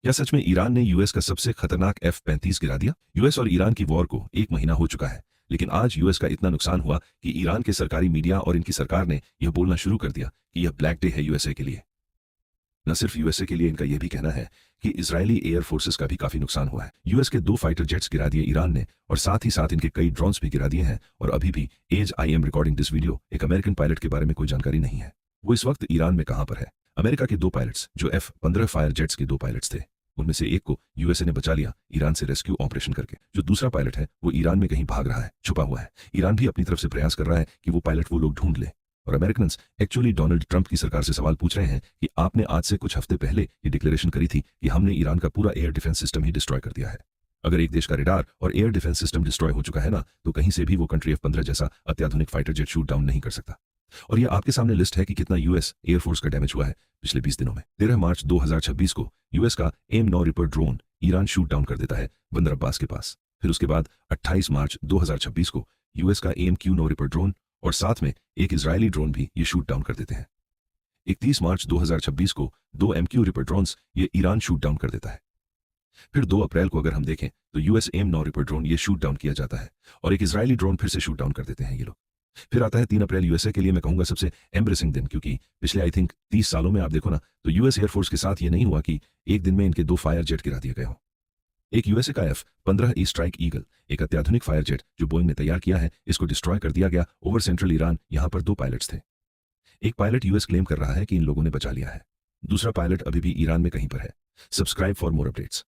क्या सच में ईरान ने यूएस का सबसे खतरनाक F-35 गिरा दिया? यूएस और ईरान की वॉर को 1 महीना हो चुका है, लेकिन आज यूएस का इतना नुकसान हुआ कि ईरान के सरकारी मीडिया और इनकी सरकार ने यह बोलना शुरू कर दिया कि यह ब्लैक डे है यूएसए के लिए। न सिर्फ यूएसए के लिए, इनका यह भी कहना है कि इजरायली एयर फोर्सेस का भी काफी नुकसान हुआ है। यूएस के 2 फाइटर जेट्स गिरा दिए ईरान ने और साथ ही साथ इनके कई ड्रोन्स भी गिरा दिए हैं। और अभी भी as I am recording this video एक अमेरिकन पायलट के बारे में कोई जानकारी नहीं है। वो इस वक्त ईरान में कहां पर है? अमेरिका के 2 पायलट्स जो F-15 फायर जेट्स के 2 पायलट्स थे, उनमें से एक को यूएसए ने बचा लिया ईरान से रेस्क्यू ऑपरेशन करके। जो दूसरा पायलट है वो ईरान में कहीं भाग रहा है, छुपा हुआ है। ईरान भी अपनी तरफ से प्रयास कर रहा है कि वो पायलट वो लोग ढूंढ ले। और अमेरिकन्स एक्चुअली डोनाल्ड ट्रंप की सरकार से सवाल पूछ रहे हैं कि आपने आज से कुछ हफ्ते पहले ये डिक्लेरेशन करी थी कि हमने ईरान का पूरा एयर डिफेंस सिस्टम ही डिस्ट्रॉय कर दिया है। अगर एक देश का रेडार और एयर डिफेंस सिस्टम डिस्ट्रॉय हो चुका है ना, तो कहीं से भी वो कंट्री F-15 जैसा अत्याधुनिक फाइटर जेट शूट डाउन नहीं कर सकता। और ये आपके सामने लिस्ट है कि कितना यूएस एयरफोर्स का डैमेज हुआ है पिछले 20 दिनों में। 13 मार्च 2026 को यूएस का AIM-9 ripper drone Iran shoot down कर देता है बंदर अब्बास के पास। फिर उसके बाद 28 मार्च 2026 को यूएस का AIM-Q9 रिपर ड्रोन और साथ में एक इजरायली ड्रोन भी ये शूट डाउन कर देते हैं। 31 मार्च 2026 को 2 MQ रिपर ड्रोन्स ये ईरान शूट डाउन कर देता है। फिर 2 अप्रैल को अगर हम देखें तो यूएस AIM-9 रिपर ड्रोन ये शूट डाउन किया जाता है और एक इजरायली ड्रोन फिर से शूट डाउन कर देते हैं ये लोग। फिर आता है 3 अप्रैल, यूएसए के लिए मैं कहूंगा सबसे एम्ब्रेसिंग दिन, क्योंकि पिछले आई थिंक 30 सालों में आप देखो ना तो यूएस एयरफोर्स के साथ ये नहीं हुआ कि एक दिन में इनके 2 फायर जेट गिरा दिए गए हों। एक यूएसए का F-15 ई स्ट्राइक ईगल, एक अत्याधुनिक फायर जेट जो बोइंग ने तैयार किया है, इसको डिस्ट्रॉय कर दिया गया ओवर सेंट्रल ईरान। यहां पर 2 पायलट्स थे। एक पायलट यूएस क्लेम कर रहा है कि इन लोगों ने बचा लिया है, दूसरा पायलट अभी भी ईरान में कहीं पर है। Subscribe for more updates.